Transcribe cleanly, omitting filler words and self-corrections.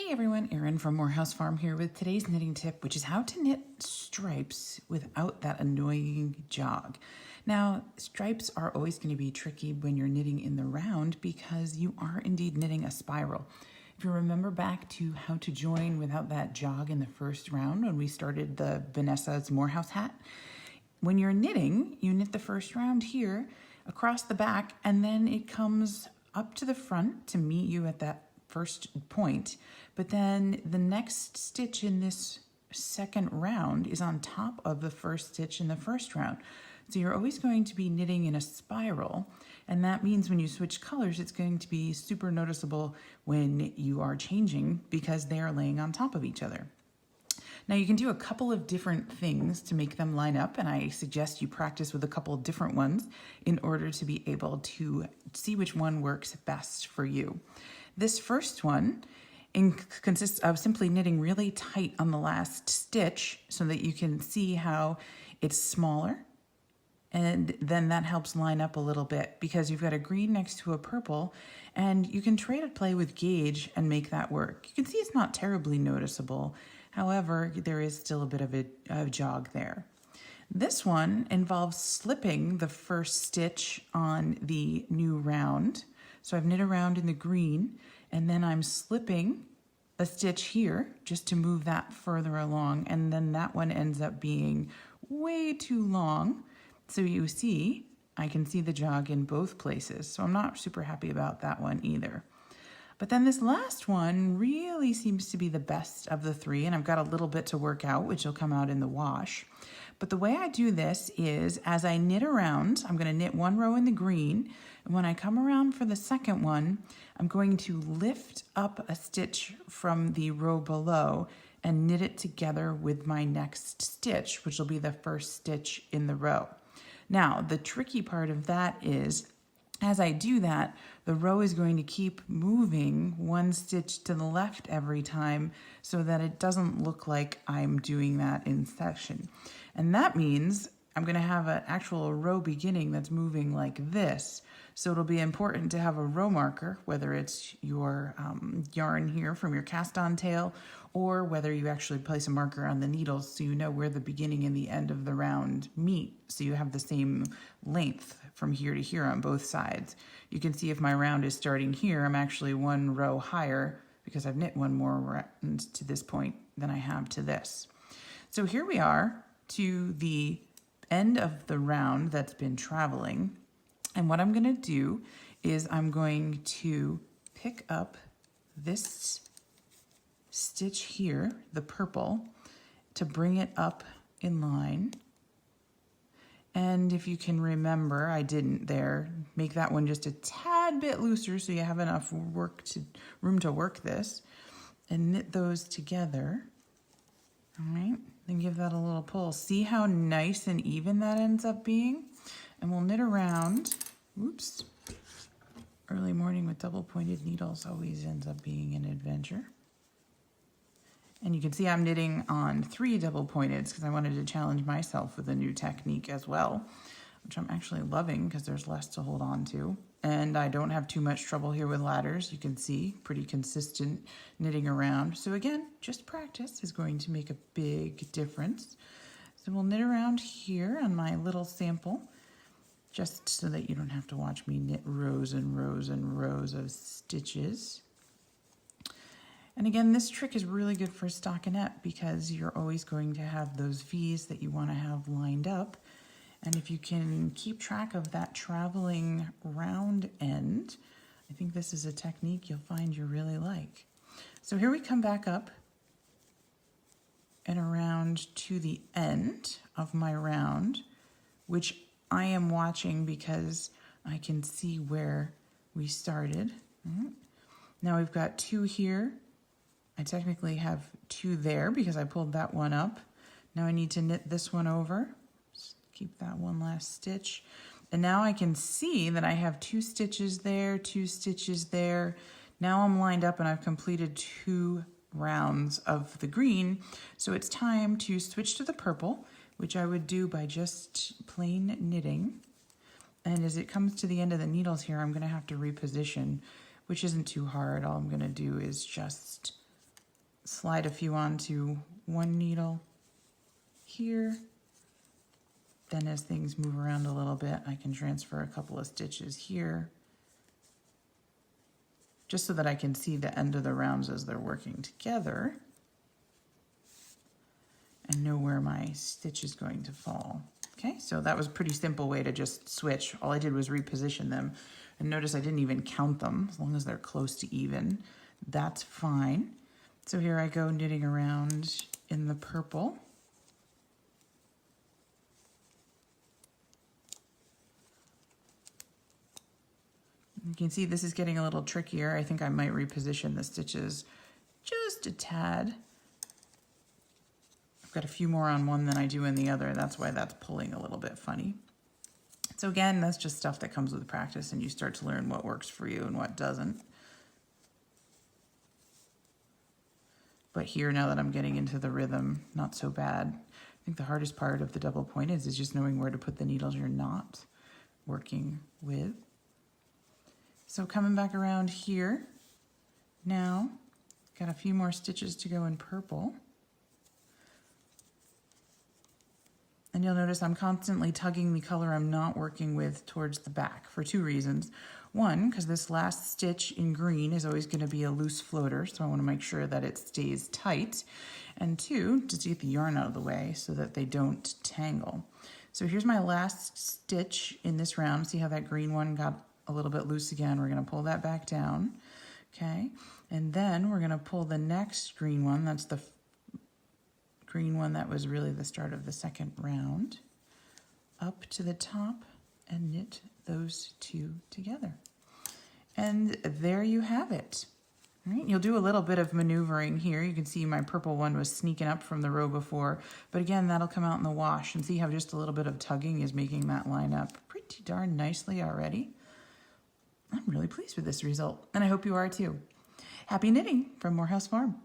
Hey everyone, Erin from Morehouse Farm here with today's knitting tip, which is how to knit stripes without that annoying jog. Now, stripes are always going to be tricky when you're knitting in the round because you are indeed knitting a spiral. If you remember back to how to join without that jog in the first round when we started the Vanessa's Morehouse hat, when you're knitting, you knit the first round here across the back and then it comes up to the front to meet you at that first point, but then the next stitch in this second round is on top of the first stitch in the first round. So you're always going to be knitting in a spiral, and that means when you switch colors, it's going to be super noticeable when you are changing because they are laying on top of each other. Now you can do a couple of different things to make them line up, and I suggest you practice with a couple of different ones in order to be able to see which one works best for you. This first one consists of simply knitting really tight on the last stitch so that you can see how it's smaller, and then that helps line up a little bit because you've got a green next to a purple, and you can try to play with gauge and make that work. You can see it's not terribly noticeable. However, there is still a bit of a jog there. This one involves slipping the first stitch on the new round. So I've knit around in the green, and then I'm slipping a stitch here just to move that further along, and then that one ends up being way too long. So you see, I can see the jog in both places. So I'm not super happy about that one either. But then this last one really seems to be the best of the three, and I've got a little bit to work out, which will come out in the wash. But the way I do this is as I knit around, I'm going to knit one row in the green, and when I come around for the second one, I'm going to lift up a stitch from the row below and knit it together with my next stitch, which will be the first stitch in the row. Now, the tricky part of that is as I do that, the row is going to keep moving one stitch to the left every time so that it doesn't look like I'm doing that in section. And that means I'm going to have an actual row beginning that's moving like this. So it'll be important to have a row marker, whether it's your yarn here from your cast on tail, or whether you actually place a marker on the needles so you know where the beginning and the end of the round meet, so you have the same length from here to here on both sides. You can see if my round is starting here, I'm actually one row higher because I've knit one more round to this point than I have to this. So here we are to the end of the round that's been traveling. And what I'm going to do is I'm going to pick up this stitch here, the purple, to bring it up in line. And if you can remember, I didn't there, make that one just a tad bit looser so you have enough room to work this, and knit those together. All right, then give that a little pull. See how nice and even that ends up being? And we'll knit around. Oops. Early morning with double pointed needles always ends up being an adventure. And you can see I'm knitting on 3 double pointeds because I wanted to challenge myself with a new technique as well, which I'm actually loving because there's less to hold on to. And I don't have too much trouble here with ladders. You can see pretty consistent knitting around. So again, just practice is going to make a big difference. So we'll knit around here on my little sample, just so that you don't have to watch me knit rows and rows and rows of stitches. And again, this trick is really good for stockinette because you're always going to have those V's that you want to have lined up. And if you can keep track of that traveling round end, I think this is a technique you'll find you really like. So here we come back up and around to the end of my round, which I am watching because I can see where we started. Now we've got 2 here. I technically have 2 there because I pulled that one up. Now I need to knit this one over. Just keep that one last stitch. And now I can see that I have 2 stitches there, 2 stitches there. Now I'm lined up and I've completed 2 rounds of the green. So it's time to switch to the purple, which I would do by just plain knitting. And as it comes to the end of the needles here, I'm going to have to reposition, which isn't too hard. All I'm going to do is just slide a few onto one needle here. Then as things move around a little bit, I can transfer a couple of stitches here, just so that I can see the end of the rounds as they're working together and know where my stitch is going to fall. Okay, so that was a pretty simple way to just switch. All I did was reposition them. And notice I didn't even count them. As long as they're close to even, that's fine. So here I go knitting around in the purple. You can see this is getting a little trickier. I think I might reposition the stitches just a tad. I've got a few more on one than I do in the other. That's why that's pulling a little bit funny. So again, that's just stuff that comes with practice, and you start to learn what works for you and what doesn't. But here, now that I'm getting into the rhythm, not so bad. I think the hardest part of the double point is just knowing where to put the needles you're not working with. So coming back around here, now, got a few more stitches to go in purple. And you'll notice I'm constantly tugging the color I'm not working with towards the back for two reasons. One, because this last stitch in green is always going to be a loose floater, so I want to make sure that it stays tight. And two, just to get the yarn out of the way so that they don't tangle. So here's my last stitch in this round. See how that green one got a little bit loose again? We're going to pull that back down, okay? And then we're going to pull the next green one. That's the green one that was really the start of the second round, up to the top and knit those two together. And there you have it. All right, you'll do a little bit of maneuvering here. You can see my purple one was sneaking up from the row before, but again, that'll come out in the wash, and see how just a little bit of tugging is making that line up pretty darn nicely already. I'm really pleased with this result, and I hope you are too. Happy knitting from Morehouse Farm.